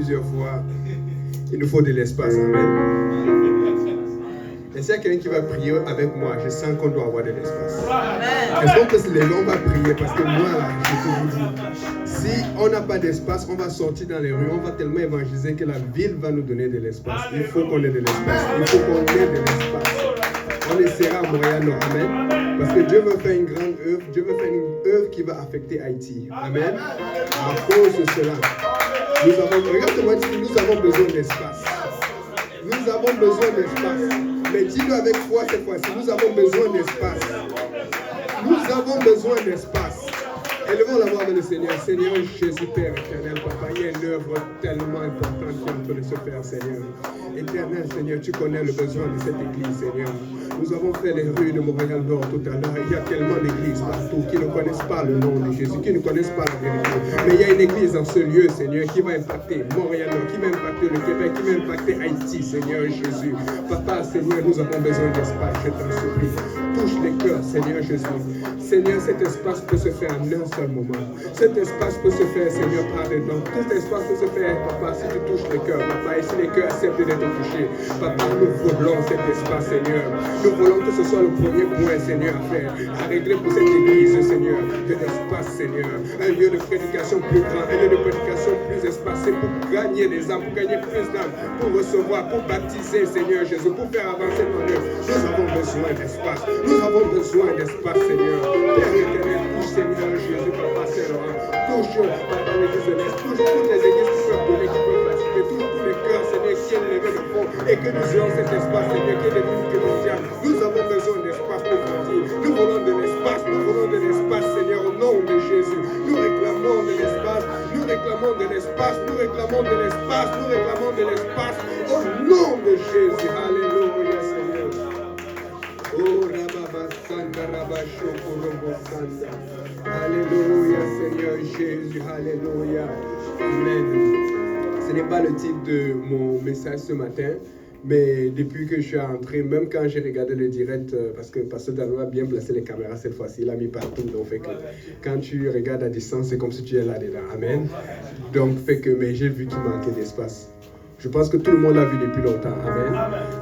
plusieurs fois. Il nous faut de l'espace. Amen. Et s'il y a quelqu'un qui va prier avec moi, je sens qu'on doit avoir de l'espace. Est-ce qu'on peut se lever, on va prier parce que moi, là, je peux vous dire, si on n'a pas d'espace, on va sortir dans les rues, on va tellement évangéliser que la ville va nous donner de l'espace. Il faut qu'on ait de l'espace. Il faut qu'on ait de l'espace. On essaiera à Montréal, amen. Parce que Dieu veut faire une grande œuvre. Dieu veut faire une œuvre qui va affecter Haïti. Amen. À cause de cela, regarde-moi, nous avons besoin d'espace. Nous avons besoin d'espace. Mais dis-le avec foi cette fois-ci, nous avons besoin d'espace. Nous avons besoin d'espace. Élevons la voix avec le Seigneur. Seigneur Jésus, Père éternel, Papa, il y a une œuvre tellement importante qui est en train de se faire, Seigneur. Éternel, Seigneur, tu connais le besoin de cette église, Seigneur. Nous avons fait les rues de Montréal-Nord tout à l'heure. Il y a tellement d'églises partout qui ne connaissent pas le nom de Jésus, qui ne connaissent pas la vérité. Mais il y a une église dans ce lieu, Seigneur, qui va impacter Montréal-Nord, qui va impacter le Québec, qui va impacter Haïti, Seigneur Jésus. Papa, Seigneur, nous avons besoin d'espace, je t'en supplie. Touche les cœurs, Seigneur Jésus. Seigneur, cet espace peut se faire en un seul moment. Cet espace peut se faire, Seigneur, par dedans. Tout espace peut se faire, Papa, si tu touches les cœurs, Papa, et si les cœurs acceptent d'être touchés. Papa, nous voulons cet espace, Seigneur. Nous voulons que ce soit le premier point, Seigneur, à faire, à régler pour cette église, Seigneur. De l'espace, Seigneur. Un lieu de prédication plus grand, un lieu de prédication plus espacé pour gagner des âmes, pour gagner plus d'âmes, pour recevoir, pour baptiser, Seigneur Jésus, pour faire avancer nos lieux. Nous avons besoin d'espace. Nous avons besoin d'espace, Seigneur. Père éternel, touche, Seigneur Jésus, Papa Saint-Laurent. Touche, Papa, l'église de l'Est. Touche toutes les églises qui peuvent donner, qui peuvent participer. Touche tous les cœurs, Seigneur, qui est levé de fond. Et que nous ayons cet espace, Seigneur, qui est devenu chrétien. Nous avons besoin d'espace pour grandir. Nous voulons de l'espace. Nous voulons de l'espace, Seigneur, au nom de Jésus. Nous réclamons de l'espace. Nous réclamons de l'espace. Nous réclamons de l'espace. Nous réclamons de l'espace. Au nom de Jésus. Alléluia, Seigneur. Oh, Rababa Sanda, Rabasho, Korobo Sanda. Alléluia, Seigneur Jésus. Alléluia. Amen. Ce n'est pas le titre de mon message ce matin, mais depuis que je suis entré, même quand j'ai regardé le direct, parce que Pasteur Dano a bien placé les caméras cette fois-ci, il a mis partout, donc fait que quand tu regardes à distance, c'est comme si tu es là-dedans. Amen. Donc fait que, mais j'ai vu qu'il manquait d'espace. Je pense que tout le monde l'a vu depuis longtemps. Amen.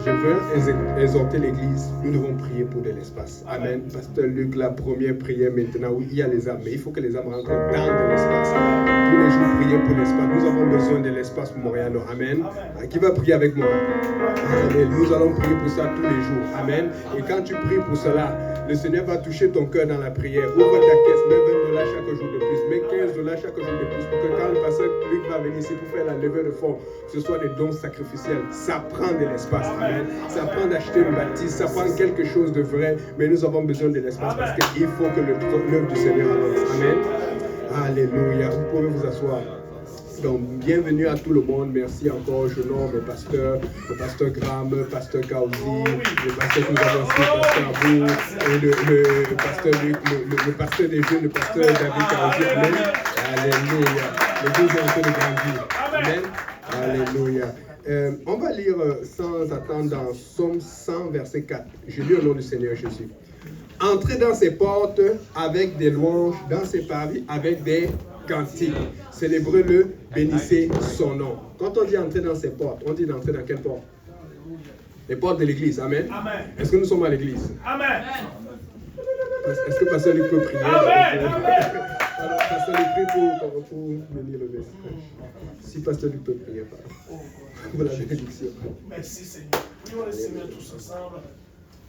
Je veux exhorter l'Église. Nous devons prier pour de l'espace. Amen. Pasteur Luc, la première prière maintenant, oui, il y a les âmes, mais il faut que les âmes rentrent dans de l'espace. Tous les jours, prier pour l'espace. Nous avons besoin de l'espace pour Montréal. Amen. Qui va prier avec moi? Amen. Nous allons prier pour ça tous les jours. Amen. Et quand tu pries pour cela, le Seigneur va toucher ton cœur dans la prière. Ouvre ta caisse, mets $20 chaque jour de plus, mets $15 chaque jour de plus, pour que quand le pasteur Luc va venir ici pour faire la levée de fonds, ce soit des dons sacrificiels. Ça prend de l'espace. Amen. Ça prend d'acheter une bâtisse, ça prend quelque chose de vrai, mais nous avons besoin de l'espace parce qu'il faut que l'œuvre du Seigneur avance. Amen. Alléluia. Vous pouvez vous asseoir. Donc, bienvenue à tout le monde. Merci encore. Je nomme le pasteur Graham, le pasteur Kaouzi, le pasteur que nous avons aussi, le pasteur Abou, et le pasteur Luc, le pasteur des jeunes, le pasteur David Kaouzi. Amen. Alléluia. Les deux ont en train de grandir. Amen. Alléluia. On va lire sans attendre dans Psaume 100, verset 4. Je lis au nom du Seigneur Jésus. Entrez dans ses portes avec des louanges, dans ses parvis avec des cantiques. Célébrez-le, bénissez son nom. Quand on dit entrer dans ses portes, on dit d'entrer dans quelle porte? Les portes de l'église. Amen. Amen. Est-ce que nous sommes à l'église? Amen. Est-ce que Pasteur Luc peut prier? Amen. Alors, Pasteur Luc prie pour venir le message. Si Pasteur Luc peut prier, pour la bénédiction. Merci Seigneur. Prions le Seigneur tous ensemble.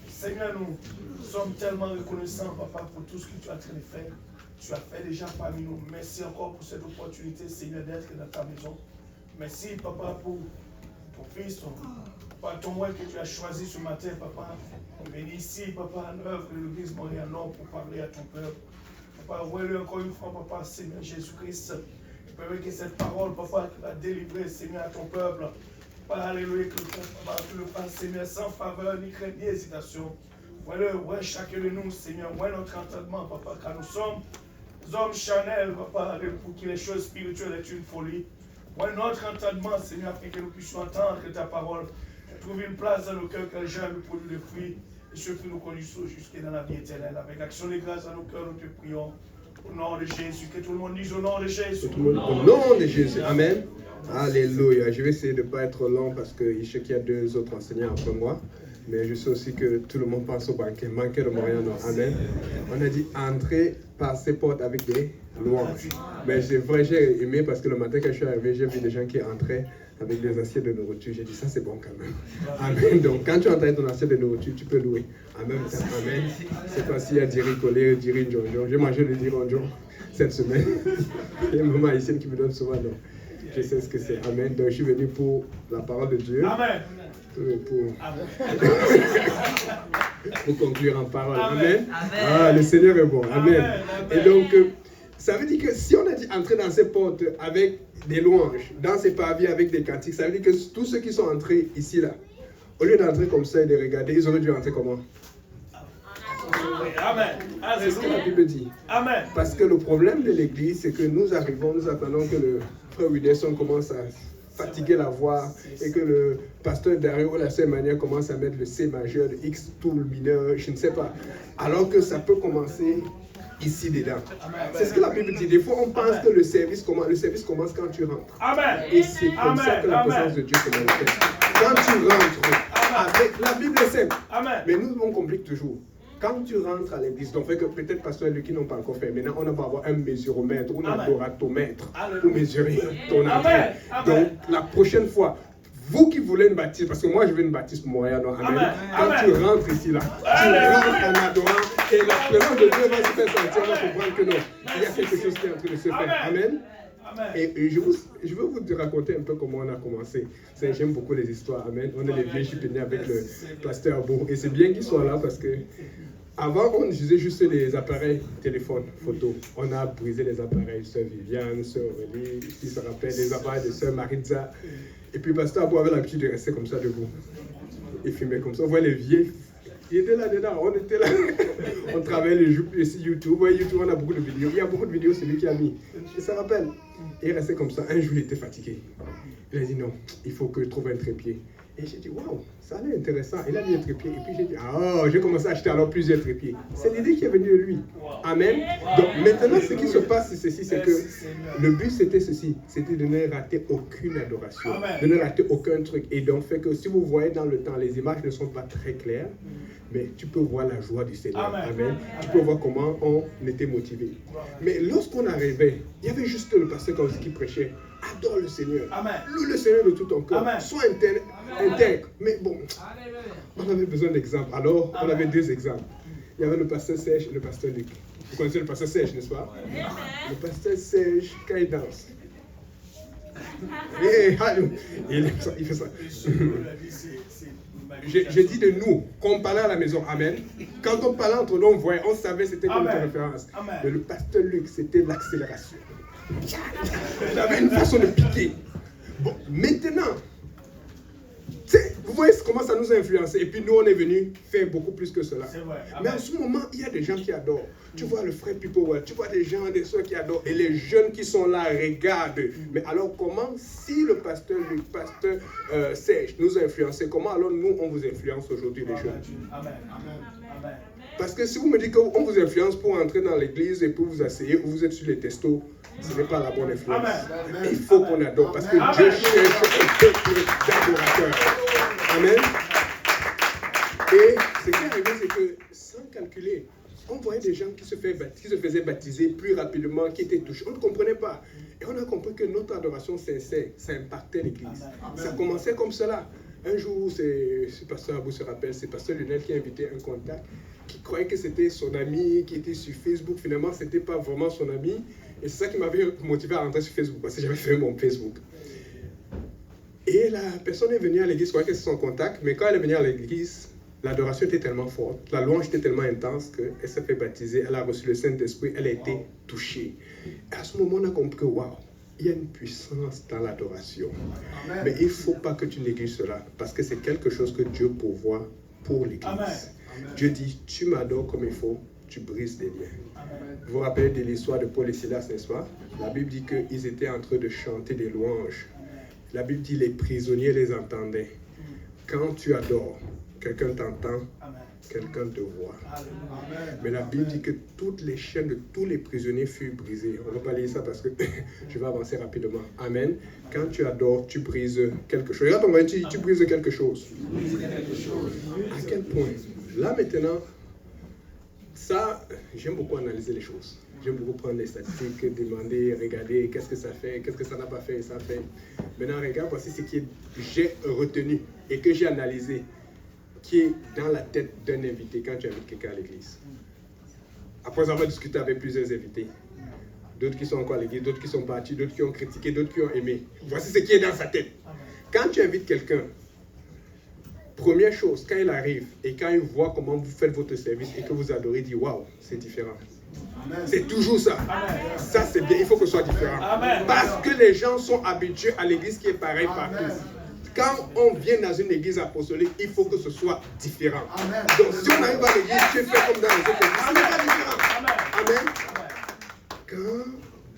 Seigneur, nous sommes tellement reconnaissants, Papa, pour tout ce que tu as en train de faire. Tu as fait déjà parmi nous. Merci encore pour cette opportunité, Seigneur, d'être dans ta maison. Merci, Papa, pour ton fils, ton moyen que tu as choisi ce matin, Papa. On venir ici, Papa, en œuvre de l'église Montréal-Nord pour parler à ton peuple. Papa, vois-le encore une fois, Papa, Seigneur Jésus-Christ. Je prie que cette parole, Papa, qui va délivrer, Seigneur, à ton peuple. Papa, alléluia, que le fasse, Seigneur, sans faveur, ni crainte, ni hésitation. Vois-le, vois chacun de nous, Seigneur, vois notre entendement, Papa, car nous sommes hommes charnels, Papa, pour que les choses spirituelles aient une folie. Vois notre entendement, Seigneur, afin que nous puissions entendre que ta parole trouve une place dans nos cœurs, qu'elle germe pour nous le fruit, et ce fruit nous conduisons jusqu'à dans la vie éternelle. Avec l'action des grâces à nos cœurs, nous te prions. Au nom de Jésus, que tout le monde dise au nom de Jésus. Au nom de Jésus, Amen. Alléluia. Je vais essayer de ne pas être long parce que je sais qu'il y a 2 autres enseignants après moi. Mais je sais aussi que tout le monde pense au banquet de Moriano. Amen. On a dit entrer par ces portes avec des louanges. Mais c'est vrai, j'ai aimé parce que le matin quand je suis arrivé, j'ai vu des gens qui entraient avec des assiettes de nourriture. J'ai dit ça c'est bon quand même. Amen. Donc quand tu entres avec ton assiette de nourriture, tu peux louer. Amen. Amen. C'est pas s'il y a Diri Colé, Diri Njonjon. J'ai mangé le Diri Njonjon cette semaine. Il y a une maman haïtienne qui me donne souvent. Donc je sais ce que c'est. Amen. Donc je suis venu pour la parole de Dieu. Amen. Pour conclure en parole. Amen. Ah, le Seigneur est bon. Amen. Et donc, ça veut dire que si on a dit entrer dans ces portes avec des louanges, dans ces pavillons avec des cantiques, ça veut dire que tous ceux qui sont entrés ici, là, au lieu d'entrer comme ça et de regarder, ils auraient dû entrer comment? Amen. C'est ce que la Bible dit. Amen. Parce que le problème de l'église, c'est que nous arrivons, nous attendons que le frère Wilderson commence à fatiguer la voix et que le pasteur Dario, la sœur Mania, commence à mettre le C majeur, le X tout le mineur, je ne sais pas. Alors que ça peut commencer ici dedans. C'est ce que la Bible dit. Des fois, on pense que le service commence quand tu rentres. Amen. Et c'est comme ça que la présence de Dieu se manifeste. Quand tu rentres, avec la Bible est simple. Mais nous, on complique toujours. Quand tu rentres à l'église, donc fait que peut-être pasteur Luc qui n'ont pas encore fait, maintenant on va avoir un mesuromètre ou un adoratomètre pour mesurer ton entrée. Donc la prochaine fois, vous qui voulez une baptise, parce que moi je veux une baptise pour Moriano, amen. Quand tu rentres ici là, tu rentres en adorant et la présence de Dieu va se faire sentir, on va comprendre que non, il y a quelque chose qui est en train de se faire. Amen. Et je veux vous raconter un peu comment on a commencé. J'aime beaucoup les histoires. Amen. On est les vieux chipénés avec le pasteur Abou. Et c'est bien qu'ils soient là parce que avant, on utilisait juste les appareils téléphone, photo. On a brisé les appareils, sœur Viviane, sœur Aurélie, qui se rappelle, les appareils de sœur Maritza. Et puis pasteur Abou avait l'habitude de rester comme ça debout. Il filmait comme ça. On voit les vieux. Il était là-dedans, on était là. On travaillait les YouTube. Ouais, YouTube, on a beaucoup de vidéos. Il y a beaucoup de vidéos, c'est lui qui a mis. Il se rappelle. Et il restait comme ça. Un jour, il était fatigué. Il a dit non, il faut que je trouve un trépied. Et j'ai dit, waouh, ça a l'air intéressant. Il a mis un trépied. Et puis j'ai dit, j'ai commencé à acheter alors plusieurs trépieds. C'est l'idée qui est venue de lui. Amen. Donc maintenant, ce qui se passe, c'est ceci, c'est que le but, c'était ceci. C'était de ne rater aucune adoration. De ne rater aucun truc. Et donc, fait que si vous voyez dans le temps, les images ne sont pas très claires. Mais tu peux voir la joie du Seigneur. Amen. Tu peux voir comment on était motivé. Mais lorsqu'on arrivait, il y avait juste le pasteur qui prêchait. Adore le Seigneur. Loue le Seigneur de tout ton cœur. Sois intègre. Mais bon, on avait besoin d'exemples. Alors, on avait 2 exemples. Il y avait le pasteur Serge et le pasteur Luc. Vous connaissez le pasteur Serge, n'est-ce pas? Le pasteur Serge, quand il danse. Il fait ça. J'ai dit de nous, quand on parlait à la maison, amen. Quand on parlait entre nous, on savait c'était comme une référence. Mais le pasteur Luc, c'était l'accélération. Il avait une façon de piquer. Bon, maintenant, vous voyez comment ça nous a influencé. Et puis nous, on est venus faire beaucoup plus que cela. Mais en ce moment, il y a des gens qui adorent. Tu vois le frère Pipo, tu vois des gens, des soeurs qui adorent. Et les jeunes qui sont là regardent. Mais alors comment, si le pasteur Serge nous a influencé, comment alors nous, on vous influence aujourd'hui, les jeunes? Parce que si vous me dites qu'on vous influence pour entrer dans l'église et pour vous asseoir, ou vous êtes sur les testos, ce n'est pas la bonne influence. Il faut qu'on adore, parce que Dieu cherche un peuple d'adorateurs. Amen. Et ce qui est arrivé, c'est que sans calculer, on voyait des gens qui se faisaient baptiser plus rapidement, qui étaient touchés. On ne comprenait pas. Et on a compris que notre adoration sincère, ça impactait l'église. Ça commençait comme cela. Un jour, c'est pasteur Abou se rappelle, c'est pasteur Lionel qui a invité un contact, qui croyait que c'était son ami, qui était sur Facebook. Finalement, ce n'était pas vraiment son ami. Et c'est ça qui m'avait motivé à rentrer sur Facebook, parce que j'avais fait mon Facebook. Et la personne est venue à l'église, je croyais que c'est son contact, mais quand elle est venue à l'église, l'adoration était tellement forte, la louange était tellement intense qu'elle s'est fait baptiser, elle a reçu le Saint-Esprit, elle a été touchée. Et à ce moment, on a compris que, waouh, il y a une puissance dans l'adoration. Mais il ne faut pas que tu négliges cela, parce que c'est quelque chose que Dieu pourvoit pour l'église. Dieu dit, tu m'adores comme il faut, tu brises des liens. Vous vous rappelez de l'histoire de Paul et Silas, n'est-ce pas? La Bible dit qu'ils étaient en train de chanter des louanges. La Bible dit les prisonniers les entendaient. Quand tu adores, quelqu'un t'entend, quelqu'un te voit. Mais la Bible dit que toutes les chaînes de tous les prisonniers furent brisées. On ne va pas lire ça parce que je vais avancer rapidement. Amen. Quand tu adores, tu brises quelque chose. Regarde ton voisin, tu brises quelque chose. À quel point? Là maintenant, ça, j'aime beaucoup analyser les choses. J'aime beaucoup prendre les statistiques, demander, regarder qu'est-ce que ça fait, qu'est-ce que ça n'a pas fait, ça fait. Maintenant, regarde, voici ce que j'ai retenu et que j'ai analysé, qui est dans la tête d'un invité quand tu invites quelqu'un à l'église. Après avoir discuté avec plusieurs invités, d'autres qui sont encore à l'église, d'autres qui sont partis, d'autres qui ont critiqué, d'autres qui ont aimé. Voici ce qui est dans sa tête. Quand tu invites quelqu'un, première chose, quand il arrive et quand il voit comment vous faites votre service et que vous adorez, il dit waouh, c'est différent. C'est toujours ça. Ça, c'est bien. Il faut que ce soit différent. Parce que les gens sont habitués à l'église qui est pareille partout. Quand on vient dans une église apostolique, il faut que ce soit différent. Donc, si on arrive à l'église, tu fais comme dans les autres églises. Ce n'est pas différent. Amen.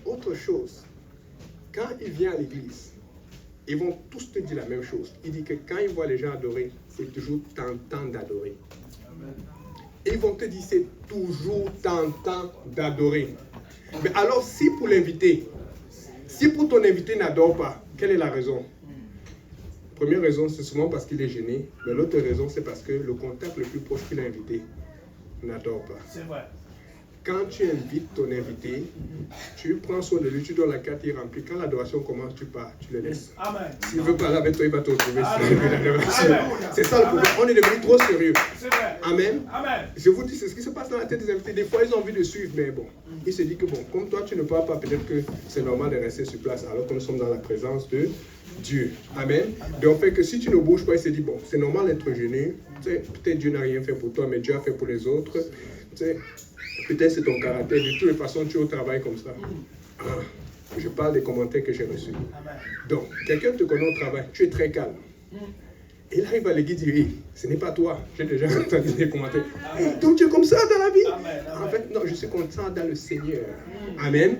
Autre chose, quand il vient à l'église, ils vont tous te dire la même chose. Il dit que quand ils voient les gens adorer, c'est toujours tentant d'adorer. Ils vont te dire c'est toujours tentant d'adorer. Mais alors, si pour l'invité, si pour ton invité n'adore pas, quelle est la raison? Première raison, c'est souvent parce qu'il est gêné. Mais l'autre raison, c'est parce que le contact le plus proche qu'il a invité n'adore pas. C'est vrai. Quand tu invites ton invité, tu prends soin de lui, tu donnes la carte, il remplit. Quand l'adoration commence, tu pars, tu le laisses. S'il veut parler avec toi, il va te retrouver sur l'adoration. C'est ça le problème. On est devenu trop sérieux. Amen. Je vous dis, c'est ce qui se passe dans la tête des invités. Des fois, ils ont envie de suivre, mais bon, ils se disent que bon, comme toi, tu ne parles pas, peut-être que c'est normal de rester sur place, alors que nous sommes dans la présence de Dieu. Amen. Donc, fait que si tu ne bouges pas, il se dit, bon, c'est normal d'être gêné. Peut-être Dieu n'a rien fait pour toi, mais Dieu a fait pour les autres. Peut-être c'est ton caractère. De toutes les façons, tu es au travail comme ça. Je parle des commentaires que j'ai reçus. Donc, quelqu'un te connaît au travail, tu es très calme. Et là, il va l'église dire, hey, ce n'est pas toi. J'ai déjà entendu des commentaires. Hey, donc tu es comme ça dans la vie? En fait, non, je suis content dans le Seigneur. Amen.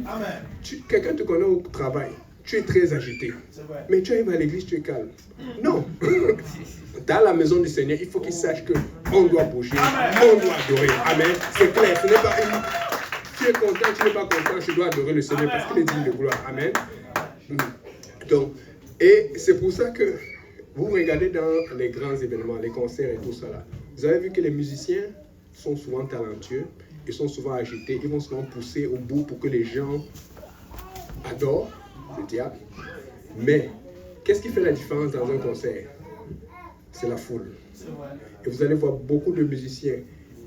Quelqu'un te connaît au travail. Tu es très agité. Mais tu arrives à l'église, tu es calme. Non. Dans la maison du Seigneur, il faut qu'il sache qu'on doit bouger, on doit adorer. Amen. C'est clair. Ce n'est pas une... Tu es content, tu n'es pas content, je dois adorer le Seigneur parce qu'il est digne de gloire. Amen. Donc, et c'est pour ça que vous regardez dans les grands événements, les concerts et tout ça là. Vous avez vu que les musiciens sont souvent talentueux, ils sont souvent agités, ils vont souvent pousser au bout pour que les gens adorent le diable. Mais qu'est-ce qui fait la différence dans un concert? C'est la foule. Et vous allez voir beaucoup de musiciens,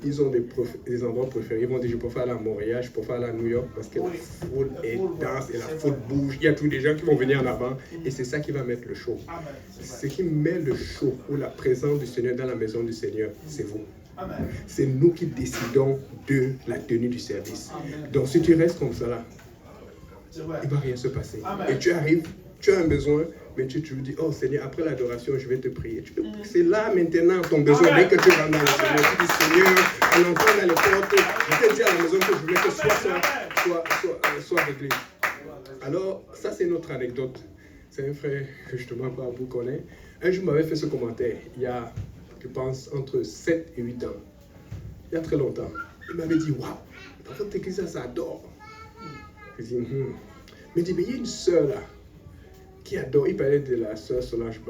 ils ont des endroits préférés. Ils vont dire, je préfère aller à Montréal, je préfère aller à New York parce que la foule est dense et la foule bouge. Il y a tous des gens qui vont venir en avant et c'est ça qui va mettre le show. Ce qui met le show ou la présence du Seigneur dans la maison du Seigneur, c'est vous. C'est nous qui décidons de la tenue du service. Donc si tu restes comme ça là, il ne va rien se passer. Et tu arrives, tu as un besoin, mais tu te dis, oh Seigneur, après l'adoration, je vais te prier. C'est là maintenant ton besoin. Dès que tu rentres dans le Seigneur, tu dis, Seigneur, en entrant dans les portes, je te dis à la maison que je voulais que soit réglé. Alors, ça c'est notre anecdote. C'est un frère que justement pas vous connaît. Un jour, m'avait fait ce commentaire, il y a, je pense, entre 7 et 8 ans. Il y a très longtemps. Il m'avait dit, waouh, dans votre église, ça adore. Je dis, mais il y a une sœur là qui adore. Il parlait de la sœur Solange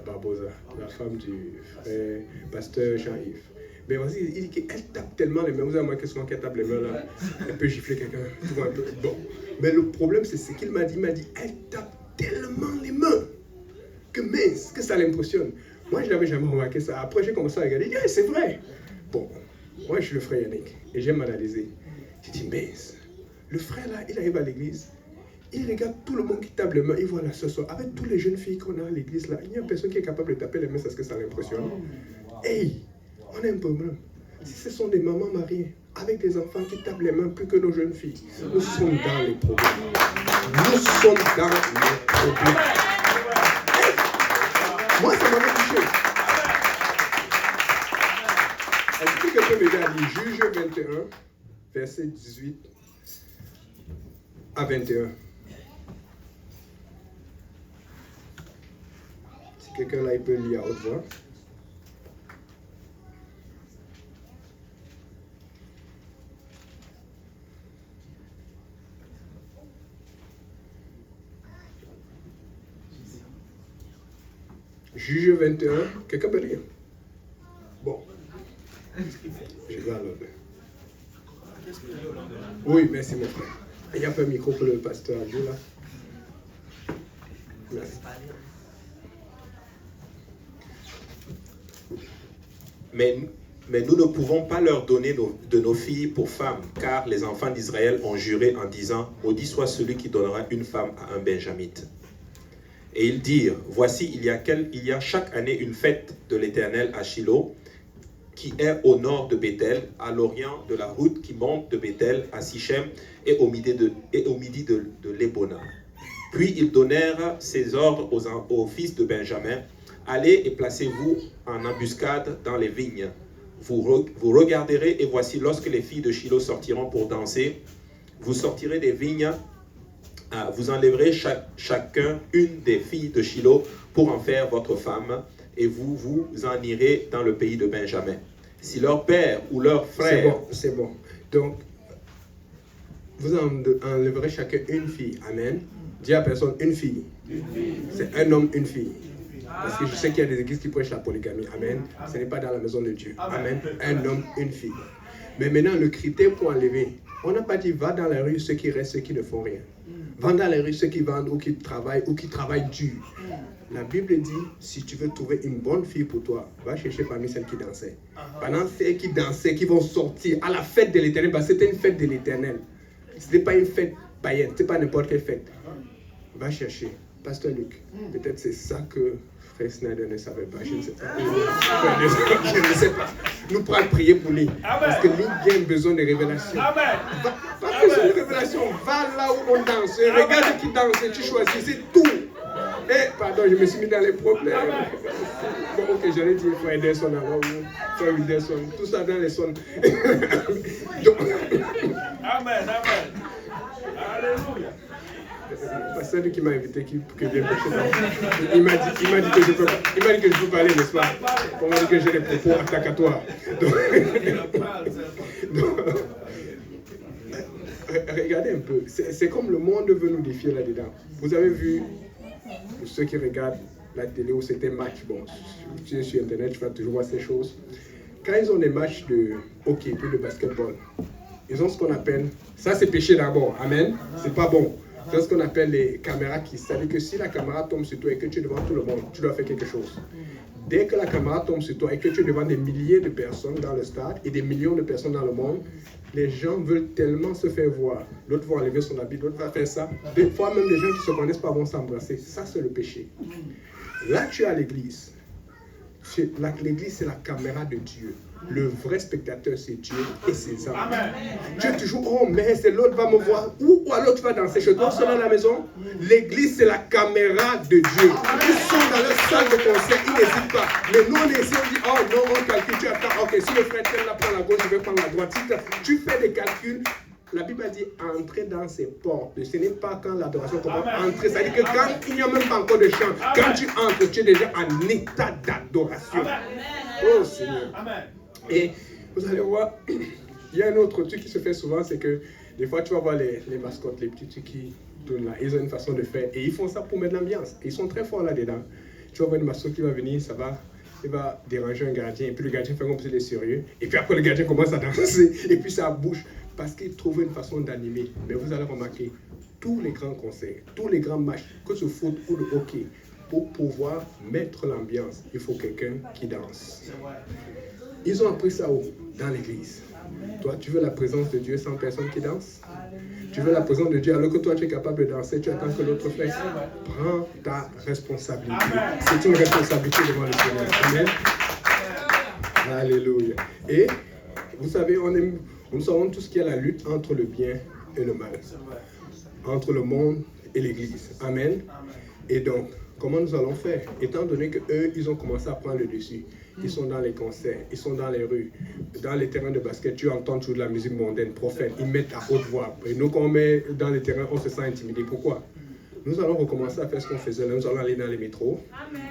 Barbosa, la femme du frère pasteur Jean-Yves. Mais voici, il dit qu'elle tape tellement les mains. Vous avez remarqué souvent qu'elle tape les mains là. Elle peut gifler quelqu'un. Bon. Mais le problème, c'est ce qu'il m'a dit. Il m'a dit, elle tape tellement les mains que mince, que ça l'impressionne. Moi, je n'avais jamais remarqué ça. Après, j'ai commencé à regarder. Yeah, c'est vrai. Bon, moi, je suis le frère Yannick et j'aime analyser. J'ai dit, mince. Le frère là, il arrive à l'église, il regarde tout le monde qui tape les mains, il voit la sœur. Avec toutes les jeunes filles qu'on a à l'église là, il n'y a personne qui est capable de taper les mains parce que ça l'impressionne. Hey, on a un problème. Si ce sont des mamans mariées avec des enfants qui tapent les mains plus que nos jeunes filles, nous sommes dans les problèmes. Nous sommes dans les problèmes. Hey, moi, ça m'avait touché. Est-ce que quelqu'un me dit à lire Juge 21, verset 18 à 21. Si quelqu'un là, il peut lire à haute voix. Juge 21, quelqu'un peut lire? Bon. Je vais alors. Oui, merci mon frère. Il y a pas un micro pour le pasteur Adjo là. Merci. Mais nous ne pouvons pas leur donner de nos filles pour femmes, car les enfants d'Israël ont juré en disant, maudit soit celui qui donnera une femme à un benjamite. Et ils dirent, voici, il y a chaque année une fête de l'Éternel à Shiloh, qui est au nord de Béthel, à l'orient de la route qui monte de Béthel à Sichem et au midi de Lébona. Puis ils donnèrent ces ordres aux fils de Benjamin, allez et placez-vous en embuscade dans les vignes. Vous regarderez et voici lorsque les filles de Shiloh sortiront pour danser, vous sortirez des vignes, vous enlèverez chacun une des filles de Shiloh pour en faire votre femme et vous vous en irez dans le pays de Benjamin. Si leur père ou leur frère... C'est bon. Donc, vous enlèverez chacun une fille. Amen. Dis à personne une fille. C'est un homme, une fille. Parce que je sais qu'il y a des églises qui prêchent la polygamie. Amen. Ce n'est pas dans la maison de Dieu. Amen. Un homme, une fille. Mais maintenant, le critère pour enlever, on n'a pas dit va dans la rue ceux qui restent, ceux qui ne font rien. Va dans la rue ceux qui vendent ou qui travaillent dur. La Bible dit, si tu veux trouver une bonne fille pour toi, va chercher parmi celles qui dansaient. Pendant celles qui dansaient, qui vont sortir à la fête de l'Éternel, parce que c'était une fête de l'Éternel. Ce n'est pas une fête païenne, ce n'est pas n'importe quelle fête. Va chercher. Pasteur Luc, peut-être c'est ça que Frère Snyder ne savait pas. Je ne sais pas. Je ne sais pas. Nous pourrons prier pour lui. Parce que lui, il a besoin de révélations. Pas besoin de révélations. Va là où on danse. Regarde qui danse. Tu choisis. C'est tout. Et, pardon, je me suis mis dans les problèmes. Bon, ok, j'allais dire Frère Ederson avant. Frère Ederson. Tout ça dans les sons. Amen. Alléluia. C'est celui qui m'a invité que je vienne prêcher. Il m'a dit que je peux parler, n'est-ce pas? Pour moi, que j'ai des propos attacatoires. Donc, regardez un peu. C'est comme le monde veut nous défier là-dedans. Vous avez vu, pour ceux qui regardent la télé où c'était match, bon, tu es sur Internet, tu vas toujours voir ces choses. Quand ils ont des matchs de hockey, puis de basketball, ils ont ce qu'on appelle, ça c'est péché d'abord, amen, c'est pas bon. C'est ce qu'on appelle les caméras qui, c'est-à-dire que si la caméra tombe sur toi et que tu es devant tout le monde, tu dois faire quelque chose. Dès que la caméra tombe sur toi et que tu es devant des milliers de personnes dans le stade et des millions de personnes dans le monde, les gens veulent tellement se faire voir. L'autre va enlever son habit, l'autre va faire ça. Des fois même les gens qui ne se connaissent pas vont s'embrasser. Ça c'est le péché. Là tu es à l'église. L'église c'est la caméra de Dieu. Le vrai spectateur, c'est Dieu et ses âmes. Tu es toujours, oh, mais c'est l'autre va me voir. Ou alors tu vas danser chez toi, seul à la maison. L'église, c'est la caméra de Dieu. Ils sont dans leur salle de concert, ils n'hésitent pas. Mais nous, on essaie, on dit, oh non, on calcule, tu attends. Ok, si le frère tel là prend la gauche, je vais prendre la droite. Si tu fais des calculs. La Bible a dit entrer dans ses portes. Ce n'est pas quand l'adoration commence à entrer. C'est-à-dire que quand il n'y a même pas encore de chant, quand tu entres, tu es déjà en état d'adoration. Oh Seigneur. Et vous allez voir, il y a un autre truc qui se fait souvent, c'est que des fois tu vas voir les mascottes, les petits trucs qui tournent là, ils ont une façon de faire et ils font ça pour mettre l'ambiance. Ils sont très forts là-dedans. Tu vas voir une mascotte qui va venir, il va déranger un gardien et puis le gardien fait comme s'il est sérieux et puis après le gardien commence à danser et puis ça bouge parce qu'il trouve une façon d'animer. Mais vous allez remarquer, tous les grands concerts, tous les grands matchs, que ce foot ou le hockey, pour pouvoir mettre l'ambiance, il faut quelqu'un qui danse. Ils ont appris ça où? Dans l'église. Toi, tu veux la présence de Dieu sans personne qui danse? Tu veux la présence de Dieu alors que toi tu es capable de danser, tu attends que l'autre fasse? Prends ta responsabilité. C'est une responsabilité devant le Seigneur. Amen. Alléluia. Et vous savez, nous savons tout ce qui est la lutte entre le bien et le mal. Entre le monde et l'église. Amen. Et donc, comment nous allons faire? Étant donné qu'eux, ils ont commencé à prendre le dessus. Ils sont dans les concerts, ils sont dans les rues, dans les terrains de basket, tu entends toujours de la musique mondaine, profane, ils mettent à haute voix. Et nous, quand on met dans les terrains, on se sent intimidé. Pourquoi? Nous allons recommencer à faire ce qu'on faisait. Nous allons aller dans les métros,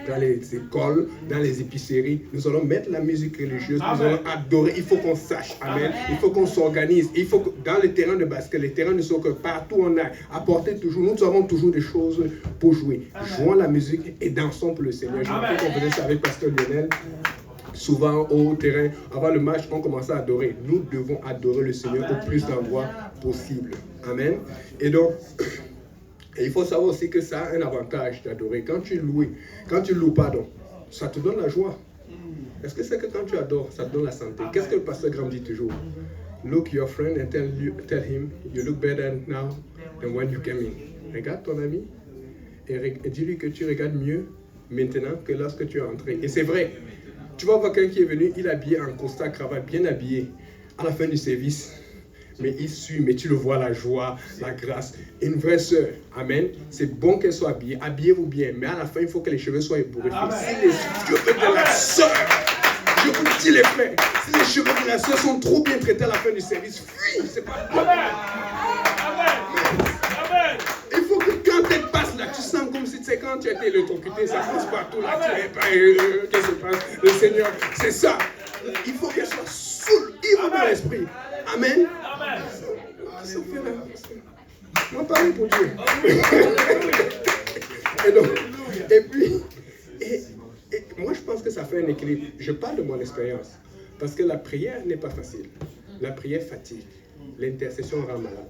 dans les écoles, dans les épiceries. Nous allons mettre la musique religieuse. Nous allons adorer. Il faut qu'on sache. Amen. Il faut qu'on s'organise. Il faut que dans les terrains de basket, les terrains de soccer, partout on a apporté toujours. Nous avons toujours des choses pour jouer. Jouons la musique et dansons pour le Seigneur. Je me rappelle qu'on faisait ça avec Pasteur Lionel. Souvent au terrain, avant le match, on commence à adorer. Nous devons adorer le Seigneur au plus d'endroits possible. Amen. Et donc, il faut savoir aussi que ça a un avantage d'adorer. Quand tu loues, pardon, ça te donne la joie. Est-ce que c'est que quand tu adores, ça te donne la santé? Qu'est-ce que le pasteur Graham dit toujours? Look your friend and tell him you look better now than when you came in. Regarde ton ami et dis-lui que tu regardes mieux maintenant que lorsque tu es entré. Et c'est vrai. Tu vas voir quelqu'un qui est venu, il est habillé en costard, cravate, bien habillé, à la fin du service. Mais il suit, mais tu le vois, la joie, la grâce. Une vraie sœur, amen. C'est bon qu'elle soit habillée, habillez-vous bien. Mais à la fin, il faut que les cheveux soient ébouriffés. Si les cheveux de la sœur, je vous dis les frères, si les cheveux de la sœur sont trop bien traités à la fin du service, fuis, c'est pas bon. Il faut que quand elle passe là, tu sens comme si, tu sais, quand tu as été électrocuté, ça passe partout là, tu n'es pas, qu'est-ce qui se passe? Le Seigneur, c'est ça. Il faut qu'elle soit saoule, ivre de l'esprit. Amen. On va parler pour Dieu. Et puis, moi je pense que ça fait un équilibre. Je parle de mon expérience. Parce que la prière n'est pas facile. La prière fatigue. L'intercession rend malade.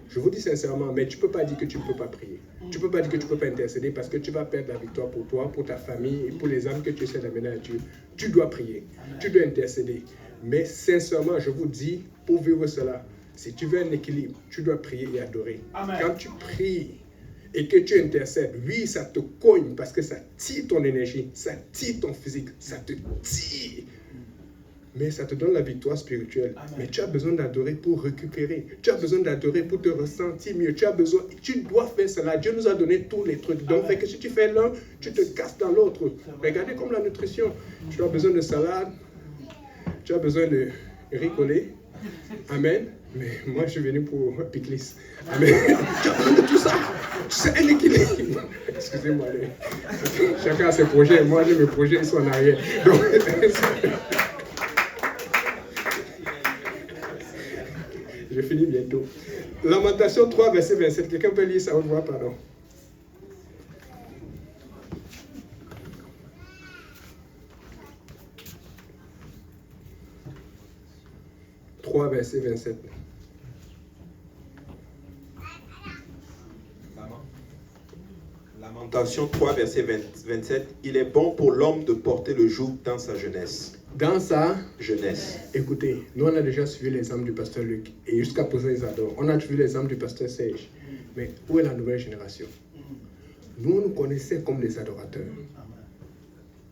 Je vous dis sincèrement, mais tu ne peux pas dire que tu ne peux pas prier. Tu ne peux pas dire que tu ne peux pas intercéder parce que tu vas perdre la victoire pour toi, pour ta famille et pour les âmes que tu essaies d'amener à Dieu. Tu dois prier. Tu dois intercéder. Mais sincèrement, je vous dis, pour vivre cela, si tu veux un équilibre, tu dois prier et adorer. Amen. Quand tu pries et que tu intercèdes, oui, ça te cogne parce que ça tire ton énergie, ça tire ton physique, ça te tire. Mais ça te donne la victoire spirituelle. Amen. Mais tu as besoin d'adorer pour récupérer. Tu as besoin d'adorer pour te ressentir mieux. Tu dois faire cela. Dieu nous a donné tous les trucs. Donc, fait que si tu fais l'un, tu te casses dans l'autre. Regardez comme la nutrition. Tu as besoin de salade. Tu as besoin de rigoler. Amen. Mais moi, je suis venu pour Piclis. Amen. Tu as besoin de tout ça. C'est un équilibre. Excusez-moi. Chacun a ses projets. Moi, j'ai mes projets, ils sont en arrière. Donc, je finis bientôt. Lamentation 3, verset 27. Quelqu'un peut lire ça haute voix, pardon. Verset 27. Lamentation 3, verset 27. Il est bon pour l'homme de porter le joug dans sa jeunesse. Dans sa jeunesse. Écoutez, nous on a déjà suivi l'exemple du pasteur Luc. Et jusqu'à présent, ils adorent. On a suivi l'exemple du pasteur Serge. Mais où est la nouvelle génération? Nous, on nous connaissait comme des adorateurs.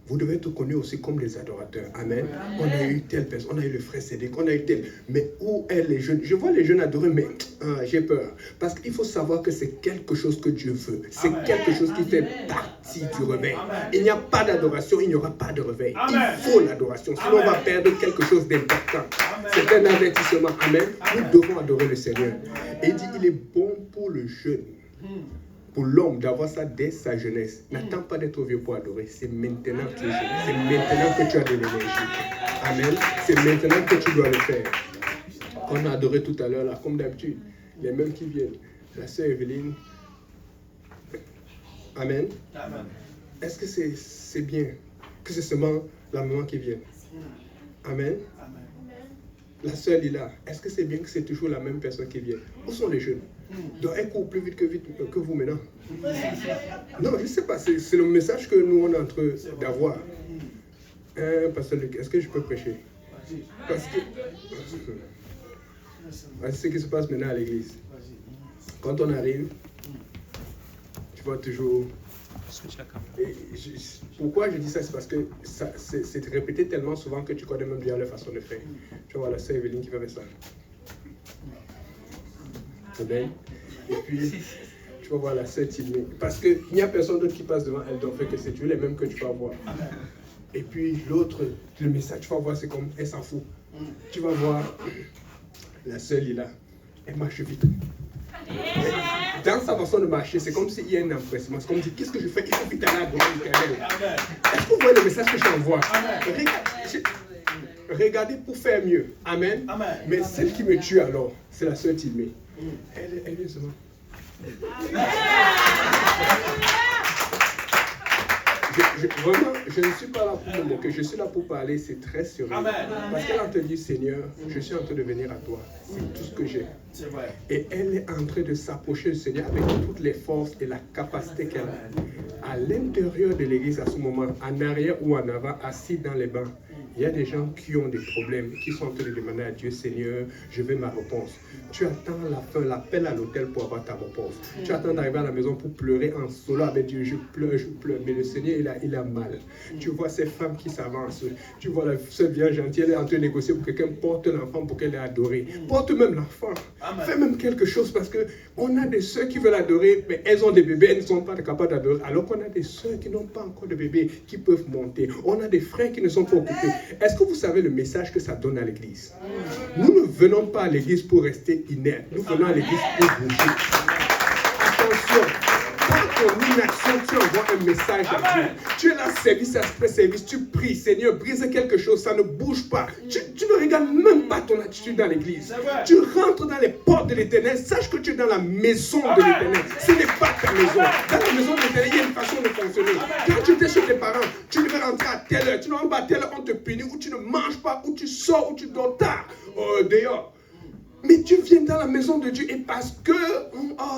Vous devez être connus aussi comme des adorateurs. Amen. On a eu telle personne, on a eu le frère Cédric, on a eu tel. Mais où est les jeunes? Je vois les jeunes adorer, mais j'ai peur. Parce qu'il faut savoir que c'est quelque chose que Dieu veut. C'est quelque chose qui fait partie du réveil. Il n'y a pas d'adoration, il n'y aura pas de réveil. Il faut l'adoration, sinon on va perdre quelque chose d'important. C'est un avertissement. Amen. Nous devons adorer le Seigneur. Et il dit, il est bon pour le jeune. Pour l'homme d'avoir ça dès sa jeunesse. N'attends pas d'être vieux pour adorer. C'est maintenant que tu es jeune. C'est maintenant que tu as de l'énergie. Amen. C'est maintenant que tu dois le faire. On a adoré tout à l'heure, là, comme d'habitude. Les mêmes qui viennent. La sœur Evelyne. Amen. Est-ce que c'est bien que c'est seulement la maman qui vient? Amen. La sœur Lila. Est-ce que c'est bien que c'est toujours la même personne qui vient? Où sont les jeunes? Donc, elle court plus vite que vous maintenant. Non, je ne sais pas. C'est le message que nous, on est en train d'avoir. Pasteur Luc, est-ce que je peux prêcher? Parce que c'est ce qui se passe maintenant à l'église. Quand on arrive, tu vois toujours... Pourquoi je dis ça? C'est parce que c'est répété tellement souvent que tu connais même bien leur façon de faire. Tu vois la sœur Evelyne qui fait ça. Amen. Et puis, tu vas voir la sœur Timée. Parce qu'il n'y a personne d'autre qui passe devant elle, donc fait que c'est tu les mêmes que tu vas voir. Et puis l'autre, le message, tu vas voir, c'est comme, elle s'en fout. Tu vas voir la sœur Lila, elle marche vite. dans sa façon de marcher, c'est comme s'il y a un empressement. C'est comme si, qu'est-ce que je fais? Il faut vite aller adorer l'Éternel. Est-ce que vous voyez le message que j'envoie? Regardez pour faire mieux. Amen. Mais celle qui me tue alors, c'est la sœur Tilmé. Elle est seulement. Vraiment, je ne suis pas là pour me moquer, je suis là pour parler, c'est très sérieux. Parce qu'elle a entendu, Seigneur, je suis en train de venir à toi. C'est tout ce que j'ai. Et elle est en train de s'approcher du Seigneur avec toutes les forces et la capacité qu'elle a. À l'intérieur de l'église, à ce moment, en arrière ou en avant, assis dans les bancs, il y a des gens qui ont des problèmes, qui sont en train de demander à Dieu, Seigneur, je veux ma réponse. Tu attends la fin, l'appel à l'hôtel pour avoir ta réponse. Tu attends d'arriver à la maison pour pleurer en solo avec Dieu. Je pleure. Mais le Seigneur, il a mal. Tu vois ces femmes qui s'avancent. Tu vois la sœur bien gentille, elle est en train de négocier pour que quelqu'un porte l'enfant pour qu'elle ait adoré. Porte même l'enfant. Fais même quelque chose parce qu'on a des sœurs qui veulent adorer, mais elles ont des bébés, elles ne sont pas capables d'adorer. Alors qu'on a des sœurs qui n'ont pas encore de bébés, qui peuvent monter. On a des frères qui ne sont pas occupés. Est-ce que vous savez le message que ça donne à l'église? Nous ne venons pas à l'église pour rester inertes. Nous venons à l'église pour bouger. Attention, par ton inaction, tu envoies un message à Dieu. Tu es là, service après service, tu pries, Seigneur, brise quelque chose, ça ne bouge pas. Tu ne regardes même pas ton attitude dans l'église. Tu rentres dans les portes de l'Éternel, sache que tu es dans la maison de l'Éternel. Ce n'est pas ta maison. Dans la maison de l'Éternel, il y a une façon de fonctionner. Quand tu étais chez tes parents, tu devais rentrer à telle heure. Tu ne rentres pas à telle heure, on te punit, ou tu ne manges pas, ou tu sors, ou tu dors tard, dehors. Mais tu viens dans la maison de Dieu et parce que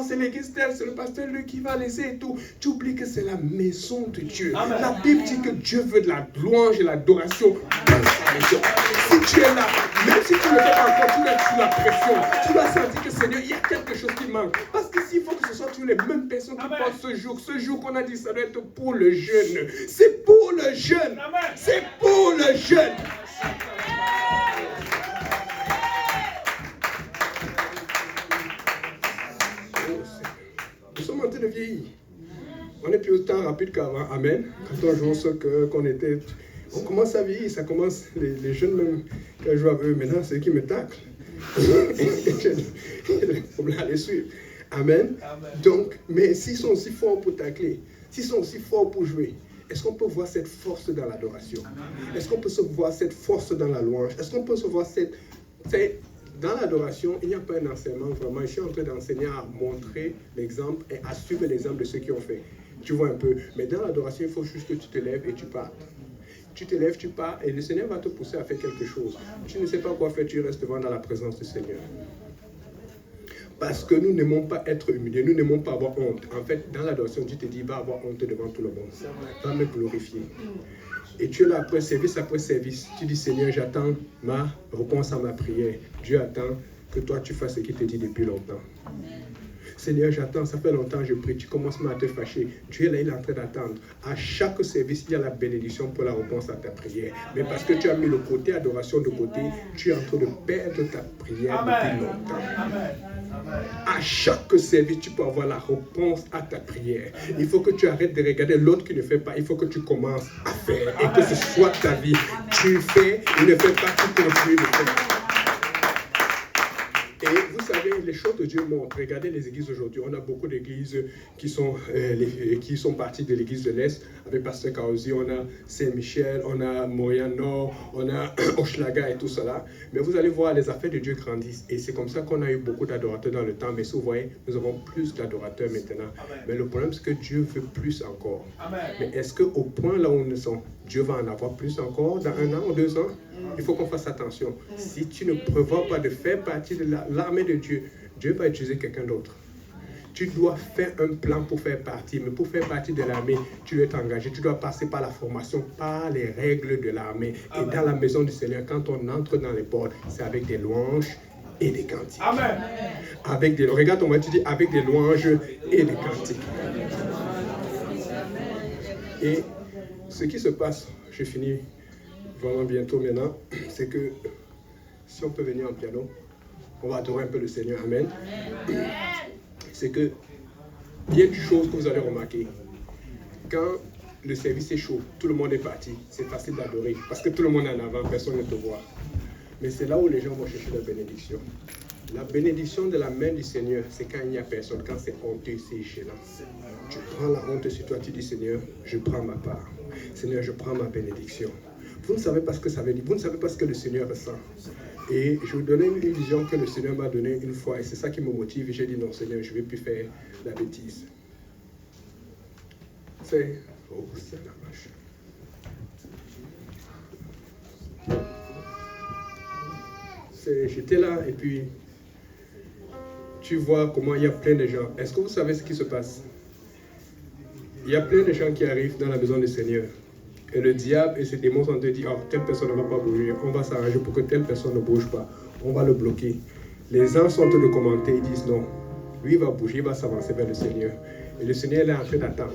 c'est l'église tel, c'est le pasteur lui qui va laisser et tout, tu oublies que c'est la maison de Dieu. Amen. La Bible dit que Dieu veut de la louange et la adoration dans sa maison. Si tu es là, même si tu ne le fais pas encore, tu es sous la pression, tu dois sentir que Seigneur, il y a quelque chose qui manque. Parce que s'il faut que ce soit toujours les mêmes personnes qui portent ce jour qu'on a dit, ça doit être pour le jeûne. C'est pour le jeûne. C'est pour le jeûne. Nous sommes en train de vieillir. On n'est plus autant rapide qu'avant. Amen. Quand on joue ce qu'on était, on commence à vieillir. Ça commence, les jeunes même, quand je joue avec eux, maintenant, c'est eux qui me taclent. J'ai des problèmes à les suivre. Amen. Donc, mais s'ils sont aussi forts pour tacler, s'ils sont aussi forts pour jouer, est-ce qu'on peut voir cette force dans l'adoration? Est-ce qu'on peut se voir cette force dans la louange? Est-ce qu'on peut se voir cette dans l'adoration, il n'y a pas un enseignement vraiment. Je suis en train d'enseigner à montrer l'exemple et à suivre l'exemple de ceux qui ont fait. Tu vois un peu. Mais dans l'adoration, il faut juste que tu te lèves et tu pars. Tu te lèves, tu pars et le Seigneur va te pousser à faire quelque chose. Tu ne sais pas quoi faire, tu restes devant dans la présence du Seigneur. Parce que nous n'aimons pas être humiliés, nous n'aimons pas avoir honte. En fait, dans l'adoration, Dieu te dit, va avoir honte devant tout le monde. Va me glorifier. Et tu es là après service, tu dis Seigneur, j'attends ma réponse à ma prière. Dieu attend que toi tu fasses ce qu'il te dit depuis longtemps. Seigneur, j'attends, ça fait longtemps que je prie, tu commences à te fâcher. Dieu est là, il est en train d'attendre. À chaque service, il y a la bénédiction pour la réponse à ta prière. Mais parce que tu as mis le côté adoration de côté, tu es en train de perdre ta prière depuis longtemps. À chaque service, tu peux avoir la réponse à ta prière. Il faut que tu arrêtes de regarder l'autre qui ne fait pas. Il faut que tu commences à faire et que ce soit ta vie. Tu fais, il ne fait pas, tu continues de faire. Et vous savez, les choses que Dieu montre, regardez les églises aujourd'hui. On a beaucoup d'églises qui sont parties de l'église de l'Est, avec Pasteur Kaozi, on a Saint-Michel, on a Montréal-Nord, on a Hochelaga et tout cela. Mais vous allez voir, les affaires de Dieu grandissent. Et c'est comme ça qu'on a eu beaucoup d'adorateurs dans le temps. Mais si vous voyez, nous avons plus d'adorateurs maintenant. Amen. Mais le problème, c'est que Dieu veut plus encore. Amen. Mais est-ce qu'au point là où nous sommes, Dieu va en avoir plus encore dans 1 an ou 2 ans? Il faut qu'on fasse attention. Si tu ne prévois pas de faire partie de l'armée de Dieu, Dieu va utiliser quelqu'un d'autre. Tu dois faire un plan pour faire partie, mais pour faire partie de l'armée, tu dois être engagé, tu dois passer par la formation, par les règles de l'armée. Et dans la maison du Seigneur, quand on entre dans les portes, c'est avec des louanges et des cantiques. Amen. Regarde, on va te dire avec des louanges et des cantiques. Et ce qui se passe, je finis vraiment bientôt maintenant, c'est que si on peut venir en piano, on va adorer un peu le Seigneur. Amen. C'est que il y a une chose que vous allez remarquer. Quand le service est chaud, tout le monde est parti, c'est facile d'adorer parce que tout le monde est en avant, personne ne te voit. Mais c'est là où les gens vont chercher la bénédiction. La bénédiction de la main du Seigneur, c'est quand il n'y a personne, quand c'est honteux, c'est gênant. Tu prends la honte sur toi, tu dis Seigneur, je prends ma part. Seigneur, je prends ma bénédiction. Vous ne savez pas ce que ça veut dire, vous ne savez pas ce que le Seigneur ressent. Et je vous donnais une vision que le Seigneur m'a donnée une fois, et c'est ça qui me motive. Et j'ai dit non Seigneur, je ne vais plus faire la bêtise. C'est... Oh, c'est la vache. J'étais là et puis tu vois comment il y a plein de gens. Est-ce que vous savez ce qui se passe? Il y a plein de gens qui arrivent dans la maison du Seigneur. Et le diable et ses démons sont te dit, oh, telle personne ne va pas bouger. On va s'arranger pour que telle personne ne bouge pas. On va le bloquer. Les anges sont en train de commenter. Ils disent non. Lui il va bouger, il va s'avancer vers le Seigneur. Et le Seigneur est en train d'attendre.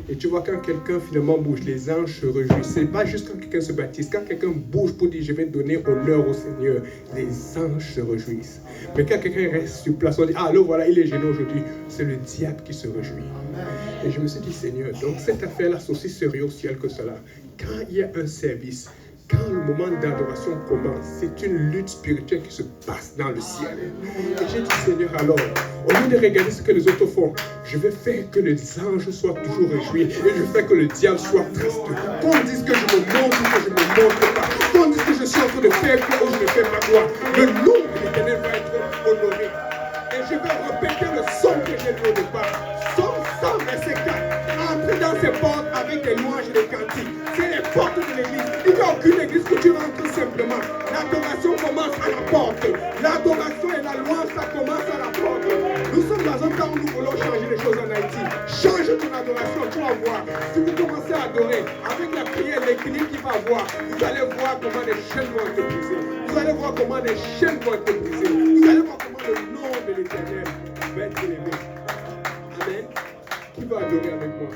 Et tu vois, quand quelqu'un finalement bouge, les anges se réjouissent. Ce n'est pas juste quand quelqu'un se baptise. Quand quelqu'un bouge pour dire je vais donner honneur au Seigneur, les anges se réjouissent. Mais quand quelqu'un reste sur place, on dit ah, le voilà, il est gêné aujourd'hui. C'est le diable qui se réjouit. Et je me suis dit Seigneur, donc cette affaire-là, c'est aussi sérieux au ciel que cela. Quand il y a un service, quand le moment d'adoration commence, c'est une lutte spirituelle qui se passe dans le ciel. Et j'ai dit, Seigneur, alors, au lieu de regarder ce que les autres font, je vais faire que les anges soient toujours réjouis et je vais faire que le diable soit triste. Qu'on dise que je me montre ou que je ne me montre pas. Qu'on dise que je suis en train de faire quoi ou je ne fais pas quoi. Le nom de l'Éternel va être honoré. Et je vais répéter le son que j'ai fait au départ. Somme 100, verset 4. Entrez dans ces portes avec des louanges et des cantiques. C'est les portes de l'église. Il n'y a aucune église que tu rentres simplement. L'adoration commence à la porte. L'adoration et la louange, ça commence à la porte. Nous sommes dans un temps où nous voulons changer les choses en Haïti. Change ton adoration, tu vas voir. Si vous commencez à adorer, avec la prière, l'équilibre qu'il va avoir, vous allez voir comment les chaînes vont être brisées. Vous allez voir comment les chaînes vont être brisées. Vous allez voir comment le nom de l'Éternel va être élevé. Amen. Qui va adorer avec moi?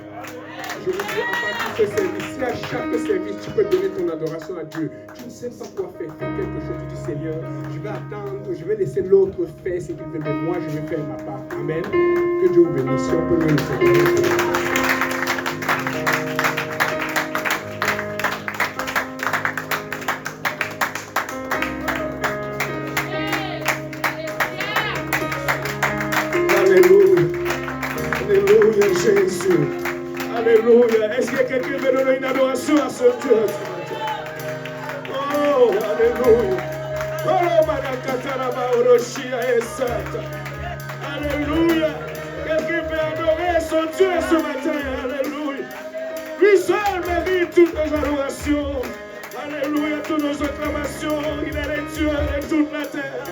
Je vous dis, à partir de ce service, si à chaque service, tu peux donner ton adoration à Dieu, tu ne sais pas quoi faire, fais quelque chose, tu dis Seigneur, je vais attendre, je vais laisser l'autre faire ce qu'il fait, mais moi, je vais faire ma part. Amen. Que Dieu vous bénisse. Si on peut louer le Seigneur. Alléluia, Jésus. Alléluia. Est-ce que quelqu'un veut donner une adoration à ce Dieu? Oh, Alléluia. Oh, Manakataraba, Oroshia et Sata. Alléluia. Quelqu'un veut adorer son Dieu ce matin. Alléluia. Lui seul mérite toutes nos adorations. Alléluia, toutes nos acclamations. Il est le Dieu de toute la terre.